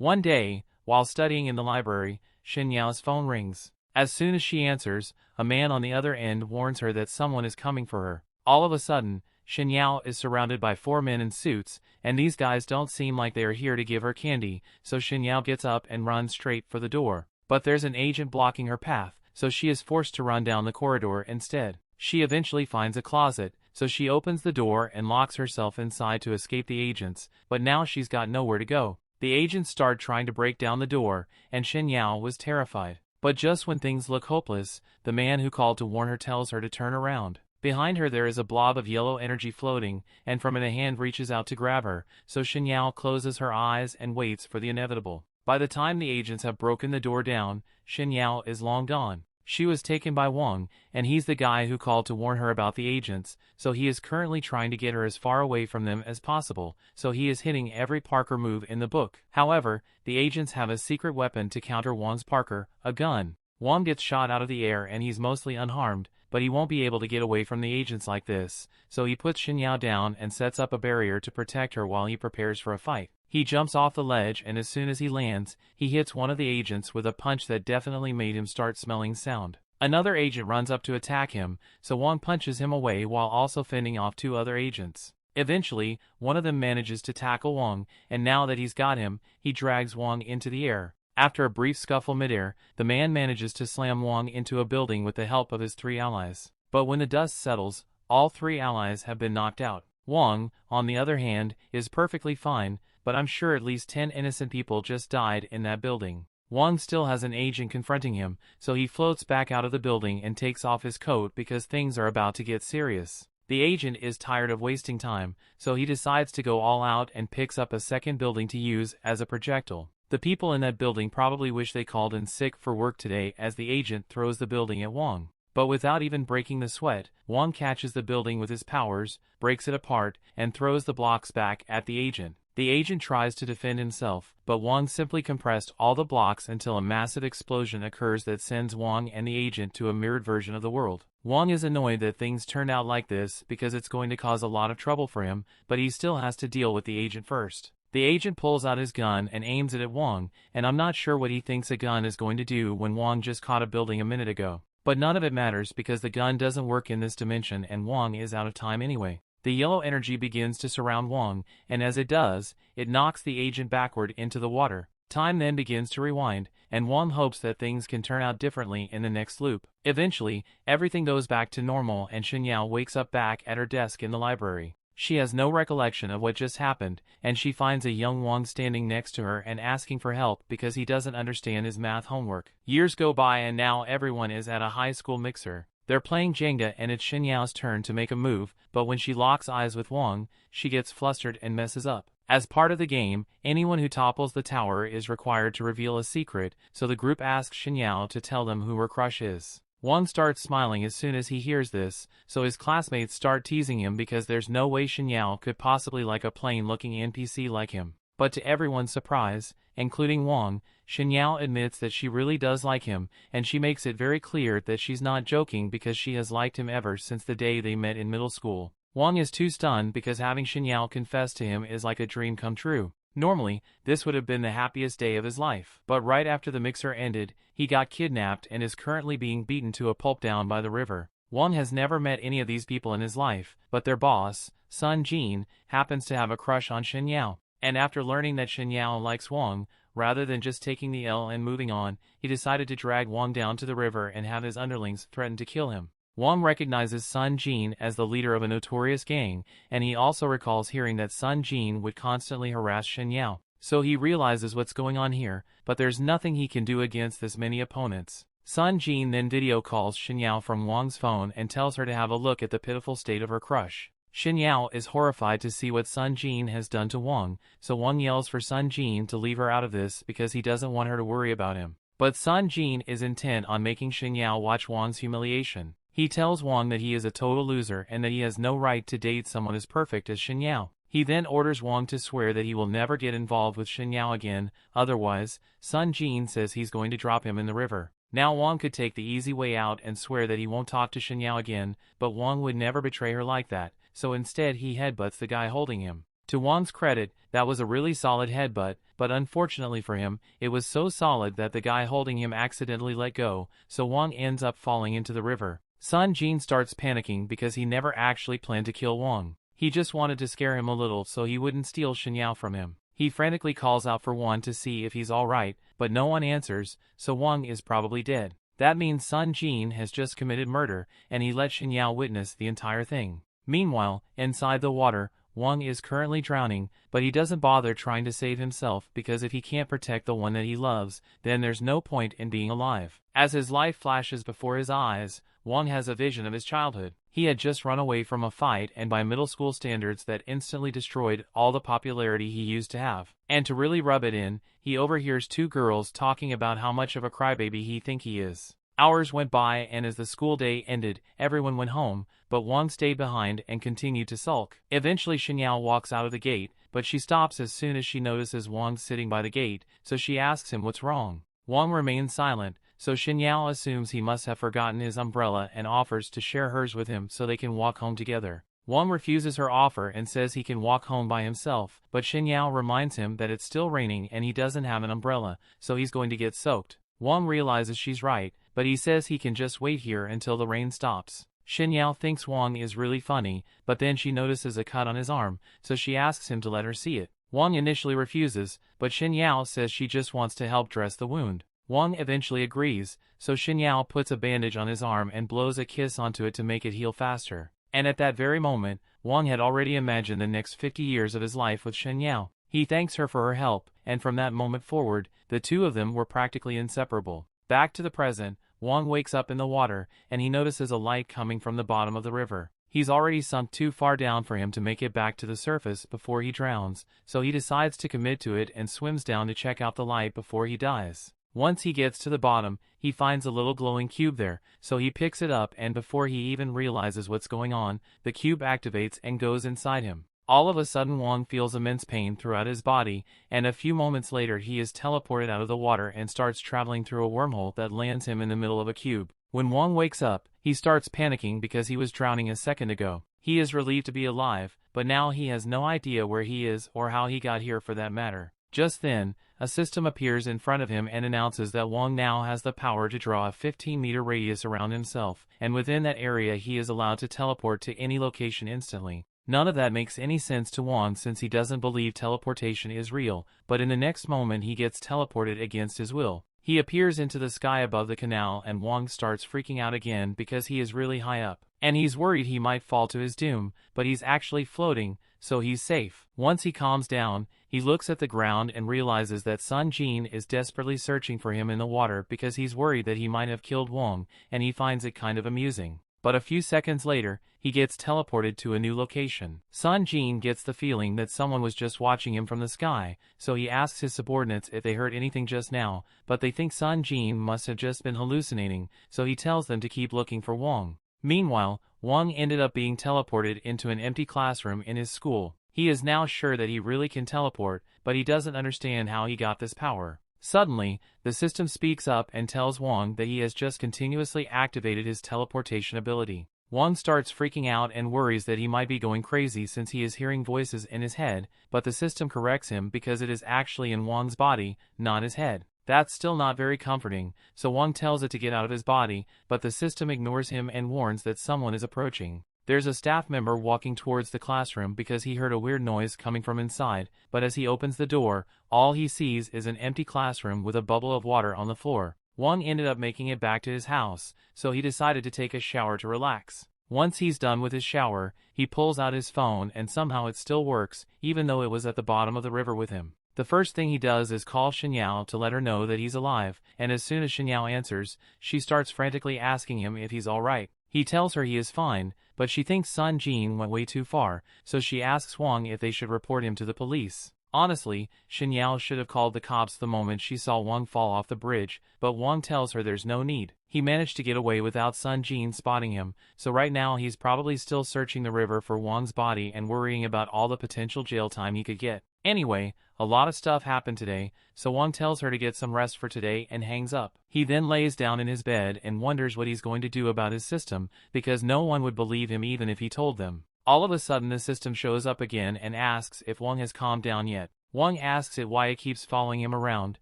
One day, while studying in the library, Shen Yao's phone rings. As soon as she answers, a man on the other end warns her that someone is coming for her. All of a sudden, Shen Yao is surrounded by 4 men in suits, and these guys don't seem like they are here to give her candy, so Shen Yao gets up and runs straight for the door. But there's an agent blocking her path, so she is forced to run down the corridor instead. She eventually finds a closet, so she opens the door and locks herself inside to escape the agents, but now she's got nowhere to go. The agents start trying to break down the door, and Shen Yao was terrified. But just when things look hopeless, the man who called to warn her tells her to turn around. Behind her there is a blob of yellow energy floating, and from it a hand reaches out to grab her, so Shen Yao closes her eyes and waits for the inevitable. By the time the agents have broken the door down, Shen Yao is long gone. She was taken by Wang, and he's the guy who called to warn her about the agents, so he is currently trying to get her as far away from them as possible, so he is hitting every Parker move in the book. However, the agents have a secret weapon to counter Wang's Parker, a gun. Wang gets shot out of the air and he's mostly unharmed, but he won't be able to get away from the agents like this, so he puts Shen Yao down and sets up a barrier to protect her while he prepares for a fight. He jumps off the ledge and as soon as he lands, he hits one of the agents with a punch that definitely made him start smelling sound. Another agent runs up to attack him, so Wang punches him away while also fending off 2 other agents. Eventually, one of them manages to tackle Wang, and now that he's got him, he drags Wang into the air. After a brief scuffle midair, the man manages to slam Wang into a building with the help of his 3 allies. But when the dust settles, all 3 allies have been knocked out. Wang, on the other hand, is perfectly fine, but I'm sure at least 10 innocent people just died in that building. Wang still has an agent confronting him, so he floats back out of the building and takes off his coat because things are about to get serious. The agent is tired of wasting time, so he decides to go all out and picks up a second building to use as a projectile. The people in that building probably wish they called in sick for work today as the agent throws the building at Wang. But without even breaking the sweat, Wang catches the building with his powers, breaks it apart, and throws the blocks back at the agent. The agent tries to defend himself, but Wang simply compressed all the blocks until a massive explosion occurs that sends Wang and the agent to a mirrored version of the world. Wang is annoyed that things turned out like this because it's going to cause a lot of trouble for him, but he still has to deal with the agent first. The agent pulls out his gun and aims it at Wang, and I'm not sure what he thinks a gun is going to do when Wang just caught a building a minute ago. But none of it matters because the gun doesn't work in this dimension and Wang is out of time anyway. The yellow energy begins to surround Wang, and as it does, it knocks the agent backward into the water. Time then begins to rewind, and Wang hopes that things can turn out differently in the next loop. Eventually, everything goes back to normal and Shen Yao wakes up back at her desk in the library. She has no recollection of what just happened, and she finds a young Wang standing next to her and asking for help because he doesn't understand his math homework. Years go by and now everyone is at a high school mixer. They're playing Jenga and it's Shen Yao's turn to make a move, but when she locks eyes with Wang, she gets flustered and messes up. As part of the game, anyone who topples the tower is required to reveal a secret, so the group asks Shen Yao to tell them who her crush is. Wang starts smiling as soon as he hears this, so his classmates start teasing him because there's no way Shen Yao could possibly like a plain-looking NPC like him. But to everyone's surprise, including Wang, Shen Yao admits that she really does like him, and she makes it very clear that she's not joking because she has liked him ever since the day they met in middle school. Wang is too stunned because having Shen Yao confess to him is like a dream come true. Normally, this would have been the happiest day of his life, but right after the mixer ended, he got kidnapped and is currently being beaten to a pulp down by the river. Wang has never met any of these people in his life, but their boss, Sun Jun, happens to have a crush on Shen Yao. And after learning that Shen Yao likes Wang, rather than just taking the L and moving on, he decided to drag Wang down to the river and have his underlings threaten to kill him. Wang recognizes Sun Jun as the leader of a notorious gang, and he also recalls hearing that Sun Jun would constantly harass Shen Yao. So he realizes what's going on here, but there's nothing he can do against this many opponents. Sun Jun then video calls Shen Yao from Wang's phone and tells her to have a look at the pitiful state of her crush. Shen Yao is horrified to see what Sun Jun has done to Wang, so Wang yells for Sun Jun to leave her out of this because he doesn't want her to worry about him. But Sun Jun is intent on making Shen Yao watch Wang's humiliation. He tells Wang that he is a total loser and that he has no right to date someone as perfect as Shen Yao. He then orders Wang to swear that he will never get involved with Shen Yao again, otherwise, Sun Jun says he's going to drop him in the river. Now Wang could take the easy way out and swear that he won't talk to Shen Yao again, but Wang would never betray her like that, so instead he headbutts the guy holding him. To Wang's credit, that was a really solid headbutt, but unfortunately for him, it was so solid that the guy holding him accidentally let go, so Wang ends up falling into the river. Sun Jun starts panicking because he never actually planned to kill Wang. He just wanted to scare him a little so he wouldn't steal Shen Yao from him. He frantically calls out for Wang to see if he's alright, but no one answers, so Wang is probably dead. That means Sun Jun has just committed murder, and he let Shen Yao witness the entire thing. Meanwhile, inside the water, Wang is currently drowning, but he doesn't bother trying to save himself because if he can't protect the one that he loves, then there's no point in being alive. As his life flashes before his eyes, Wang has a vision of his childhood. He had just run away from a fight and by middle school standards that instantly destroyed all the popularity he used to have. And to really rub it in, he overhears two girls talking about how much of a crybaby he thinks he is. Hours went by and as the school day ended, everyone went home, but Wang stayed behind and continued to sulk. Eventually Shen Yao walks out of the gate, but she stops as soon as she notices Wang sitting by the gate, so she asks him what's wrong. Wang remains silent, so Shen Yao assumes he must have forgotten his umbrella and offers to share hers with him so they can walk home together. Wang refuses her offer and says he can walk home by himself, but Shen Yao reminds him that it's still raining and he doesn't have an umbrella, so he's going to get soaked. Wang realizes she's right, but he says he can just wait here until the rain stops. Shen Yao thinks Wang is really funny, but then she notices a cut on his arm, so she asks him to let her see it. Wang initially refuses, but Shen Yao says she just wants to help dress the wound. Wang eventually agrees, so Shen Yao puts a bandage on his arm and blows a kiss onto it to make it heal faster. And at that very moment, Wang had already imagined the next 50 years of his life with Shen Yao. He thanks her for her help, and from that moment forward, the two of them were practically inseparable. Back to the present, Wang wakes up in the water, and he notices a light coming from the bottom of the river. He's already sunk too far down for him to make it back to the surface before he drowns, so he decides to commit to it and swims down to check out the light before he dies. Once he gets to the bottom, he finds a little glowing cube there, so he picks it up and before he even realizes what's going on, the cube activates and goes inside him. All of a sudden Wang feels immense pain throughout his body, and a few moments later he is teleported out of the water and starts traveling through a wormhole that lands him in the middle of a cube. When Wang wakes up, he starts panicking because he was drowning a second ago. He is relieved to be alive, but now he has no idea where he is or how he got here for that matter. Just then, a system appears in front of him and announces that Wang now has the power to draw a 15-meter radius around himself, and within that area he is allowed to teleport to any location instantly. None of that makes any sense to Wang since he doesn't believe teleportation is real, but in the next moment he gets teleported against his will. He appears into the sky above the canal and Wang starts freaking out again because he is really high up. And he's worried he might fall to his doom, but he's actually floating, so he's safe. Once he calms down, he looks at the ground and realizes that Sun Jun is desperately searching for him in the water because he's worried that he might have killed Wang, and he finds it kind of amusing. But a few seconds later, he gets teleported to a new location. Sun Jun gets the feeling that someone was just watching him from the sky, so he asks his subordinates if they heard anything just now, but they think Sun Jun must have just been hallucinating, so he tells them to keep looking for Wang. Meanwhile, Wang ended up being teleported into an empty classroom in his school. He is now sure that he really can teleport, but he doesn't understand how he got this power. Suddenly, the system speaks up and tells Wang that he has just continuously activated his teleportation ability. Wang starts freaking out and worries that he might be going crazy since he is hearing voices in his head, but the system corrects him because it is actually in Wang's body, not his head. That's still not very comforting, so Wang tells it to get out of his body, but the system ignores him and warns that someone is approaching. There's a staff member walking towards the classroom because he heard a weird noise coming from inside, but as he opens the door, all he sees is an empty classroom with a bubble of water on the floor. Wang ended up making it back to his house, so he decided to take a shower to relax. Once he's done with his shower, he pulls out his phone and somehow it still works, even though it was at the bottom of the river with him. The first thing he does is call Shen Yao to let her know that he's alive, and as soon as Shen Yao answers, she starts frantically asking him if he's alright. He tells her he is fine, but she thinks Sun Jun went way too far, so she asks Wang if they should report him to the police. Honestly, Shen Yao should have called the cops the moment she saw Wang fall off the bridge, but Wang tells her there's no need. He managed to get away without Sun Jun spotting him, so right now he's probably still searching the river for Wang's body and worrying about all the potential jail time he could get. Anyway, a lot of stuff happened today, so Wang tells her to get some rest for today and hangs up. He then lays down in his bed and wonders what he's going to do about his system, because no one would believe him even if he told them. All of a sudden the system shows up again and asks if Wang has calmed down yet. Wang asks it why it keeps following him around,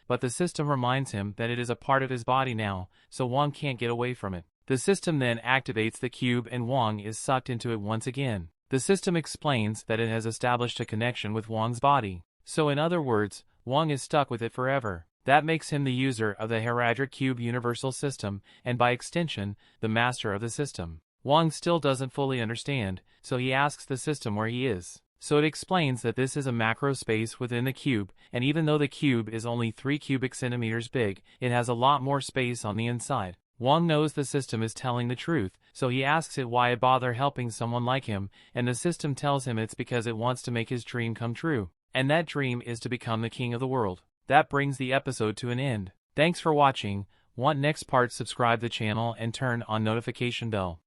but the system reminds him that it is a part of his body now, so Wang can't get away from it. The system then activates the cube and Wang is sucked into it once again. The system explains that it has established a connection with Wang's body. So in other words, Wang is stuck with it forever. That makes him the user of the high-latitude cube universal system, and by extension, the master of the system. Wang still doesn't fully understand, so he asks the system where he is. So it explains that this is a macro space within the cube, and even though the cube is only 3 cubic centimeters big, it has a lot more space on the inside. Wang knows the system is telling the truth, so he asks it why it bother helping someone like him, and the system tells him it's because it wants to make his dream come true. And that dream is to become the king of the world. That brings the episode to an end. Thanks for watching. Want next part? Subscribe the channel and turn on notification bell.